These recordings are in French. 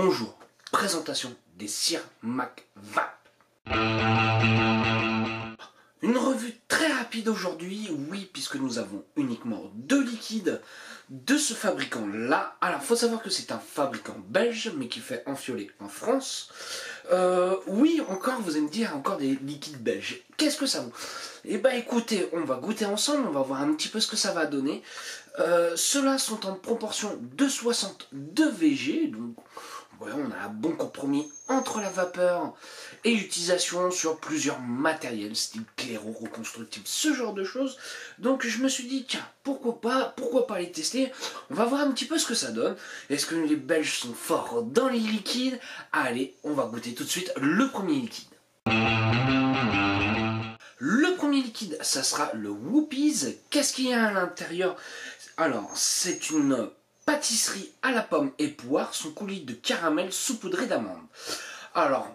Bonjour, présentation des Sir Mac Vape. Une revue très rapide aujourd'hui, oui, puisque nous avons uniquement deux liquides de ce fabricant-là. Alors, faut savoir que c'est un fabricant belge, mais qui fait enfioler en France. Oui, encore, vous allez me dire, encore des liquides belges. Qu'est-ce que ça vaut? Eh ben, écoutez, on va goûter ensemble, on va voir un petit peu ce que ça va donner. Ceux-là sont en proportion de 60 de VG, donc voilà, on a un bon compromis entre la vapeur et l'utilisation sur plusieurs matériels, style claireau, reconstructible, ce genre de choses. Donc je me suis dit, tiens, pourquoi pas les tester? On va voir un petit peu ce que ça donne. Est-ce que les Belges sont forts dans les liquides? Allez, on va goûter tout de suite le premier liquide. Le premier liquide, ça sera le Whoopies. Qu'est-ce qu'il y a à l'intérieur? Alors, c'est une pâtisserie à la pomme et poire, son coulis de caramel saupoudré d'amande. Alors,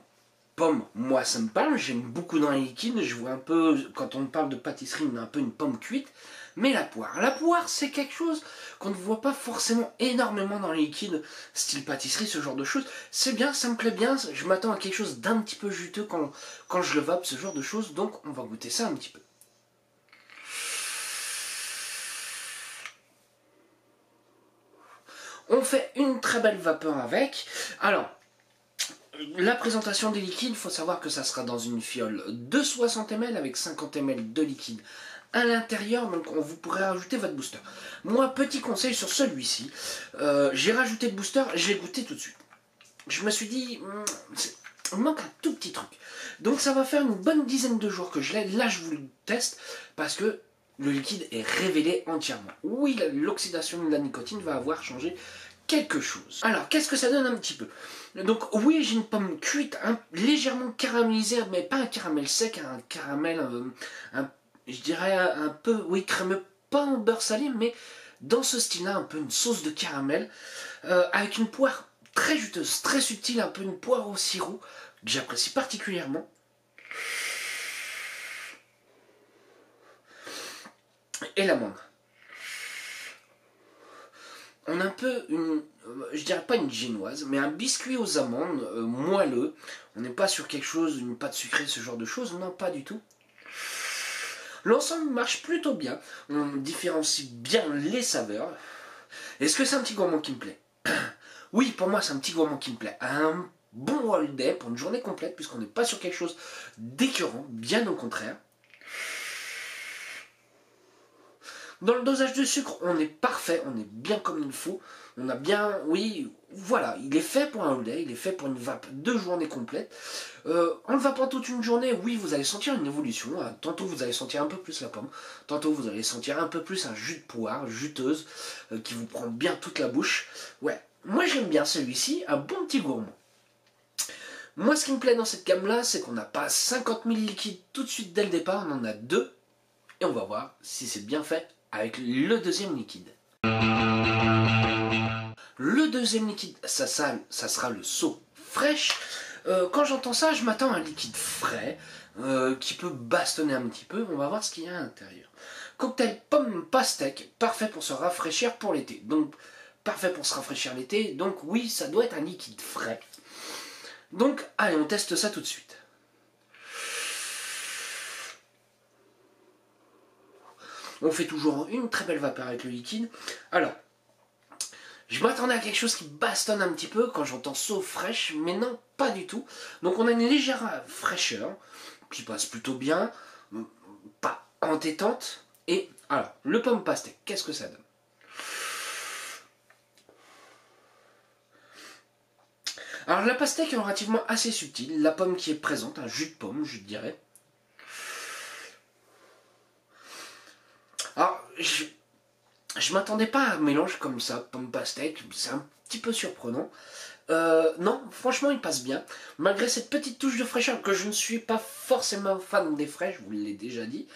pomme, moi ça me parle, j'aime beaucoup dans les liquides, je vois un peu, quand on parle de pâtisserie, on a un peu une pomme cuite. Mais la poire c'est quelque chose qu'on ne voit pas forcément énormément dans les liquides, style pâtisserie, ce genre de choses. C'est bien, ça me plaît bien, je m'attends à quelque chose d'un petit peu juteux quand je le vape, ce genre de choses, donc on va goûter ça un petit peu. On fait une très belle vapeur avec. Alors, la présentation des liquides, il faut savoir que ça sera dans une fiole de 60 ml avec 50 ml de liquide à l'intérieur, donc vous pourrez rajouter votre booster. Moi, petit conseil sur celui-ci, j'ai rajouté le booster, j'ai goûté tout de suite. Je me suis dit, il manque un tout petit truc. Donc ça va faire une bonne dizaine de jours que je l'ai. Là, je vous le teste parce que le liquide est révélé entièrement. Oui, l'oxydation de la nicotine va avoir changé quelque chose. Alors, qu'est-ce que ça donne un petit peu? Donc oui, j'ai une pomme cuite, légèrement caramélisée, mais pas un caramel sec, un caramel, je dirais un peu, oui, crémeux, pas en beurre salé, mais dans ce style-là, un peu une sauce de caramel, avec une poire très juteuse, très subtile, un peu une poire au sirop, que j'apprécie particulièrement. Et l'amande. On a un peu une, je dirais pas une génoise, mais un biscuit aux amandes, moelleux. On n'est pas sur quelque chose, une pâte sucrée, ce genre de choses, non, pas du tout. L'ensemble marche plutôt bien, on différencie bien les saveurs. Est-ce que c'est un petit gourmand qui me plaît? Oui, pour moi c'est un petit gourmand qui me plaît. Un bon holiday pour une journée complète, puisqu'on n'est pas sur quelque chose d'écœurant, bien au contraire. Dans le dosage de sucre, on est parfait, on est bien comme il faut. On a bien, oui, voilà, il est fait pour un holiday, il est fait pour une vape de journée complète. En le vapant toute une journée, oui, vous allez sentir une évolution. Tantôt vous allez sentir un peu plus la pomme, tantôt vous allez sentir un peu plus un jus de poire, juteuse, qui vous prend bien toute la bouche. Ouais, moi j'aime bien celui-ci, un bon petit gourmand. Moi ce qui me plaît dans cette gamme-là, c'est qu'on n'a pas 50 000 liquides tout de suite dès le départ, on en a deux. Et on va voir si c'est bien fait avec le deuxième liquide. Le deuxième liquide, ça sera le So Fresh. Quand j'entends ça, je m'attends à un liquide frais qui peut bastonner un petit peu. On va voir ce qu'il y a à l'intérieur. Cocktail pomme pastèque, parfait pour se rafraîchir pour l'été. Donc, parfait pour se rafraîchir l'été. Donc, oui, ça doit être un liquide frais. Donc, allez, on teste ça tout de suite. On fait toujours une très belle vapeur avec le liquide. Alors, je m'attendais à quelque chose qui bastonne un petit peu quand j'entends So Fresh, mais non, pas du tout. Donc on a une légère fraîcheur qui passe plutôt bien, pas entêtante. Et alors, le pomme pastèque, qu'est-ce que ça donne? Alors la pastèque est relativement assez subtile, la pomme qui est présente, un jus de pomme, je dirais. Alors, je m'attendais pas à un mélange comme ça, pomme pastèque, c'est un petit peu surprenant. Non, franchement, il passe bien. Malgré cette petite touche de fraîcheur, que je ne suis pas forcément fan des frais, je vous l'ai déjà dit,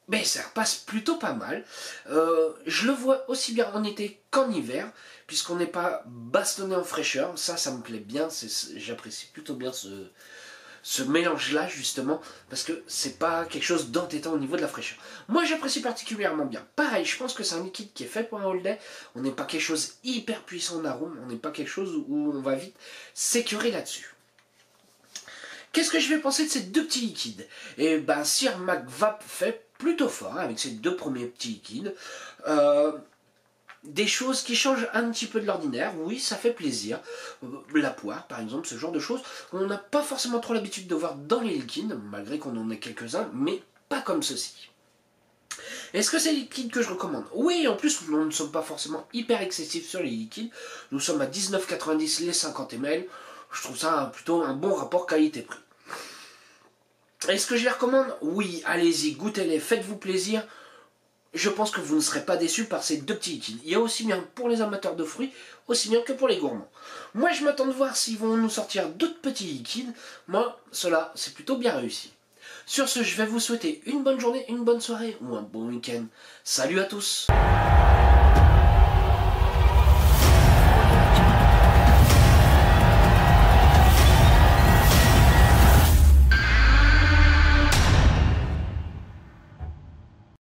mais ça repasse plutôt pas mal. Je le vois aussi bien en été qu'en hiver, puisqu'on n'est pas bastonné en fraîcheur. Ça me plaît bien, j'apprécie plutôt bien ce mélange-là, justement, parce que c'est pas quelque chose d'entêtant au niveau de la fraîcheur. Moi, j'apprécie particulièrement bien. Pareil, je pense que c'est un liquide qui est fait pour un all day. On n'est pas quelque chose hyper puissant en arôme, on n'est pas quelque chose où on va vite s'écurer là-dessus. Qu'est-ce que je vais penser de ces deux petits liquides? Et ben, Sir McVap fait plutôt fort avec ces deux premiers petits liquides. Des choses qui changent un petit peu de l'ordinaire, oui, ça fait plaisir. La poire, par exemple, ce genre de choses, on n'a pas forcément trop l'habitude de voir dans les liquides, malgré qu'on en ait quelques-uns, mais pas comme ceci. Est-ce que c'est les liquides que je recommande? Oui, en plus, nous ne sommes pas forcément hyper excessifs sur les liquides. Nous sommes à 19,90 les 50 ml. Je trouve ça plutôt un bon rapport qualité-prix. Est-ce que je les recommande? Oui, allez-y, goûtez-les, faites-vous plaisir. Je pense que vous ne serez pas déçus par ces deux petits liquides. Il y a aussi bien pour les amateurs de fruits, aussi bien que pour les gourmands. Moi, je m'attends de voir s'ils vont nous sortir d'autres petits liquides. Moi, cela, c'est plutôt bien réussi. Sur ce, je vais vous souhaiter une bonne journée, une bonne soirée ou un bon week-end. Salut à tous!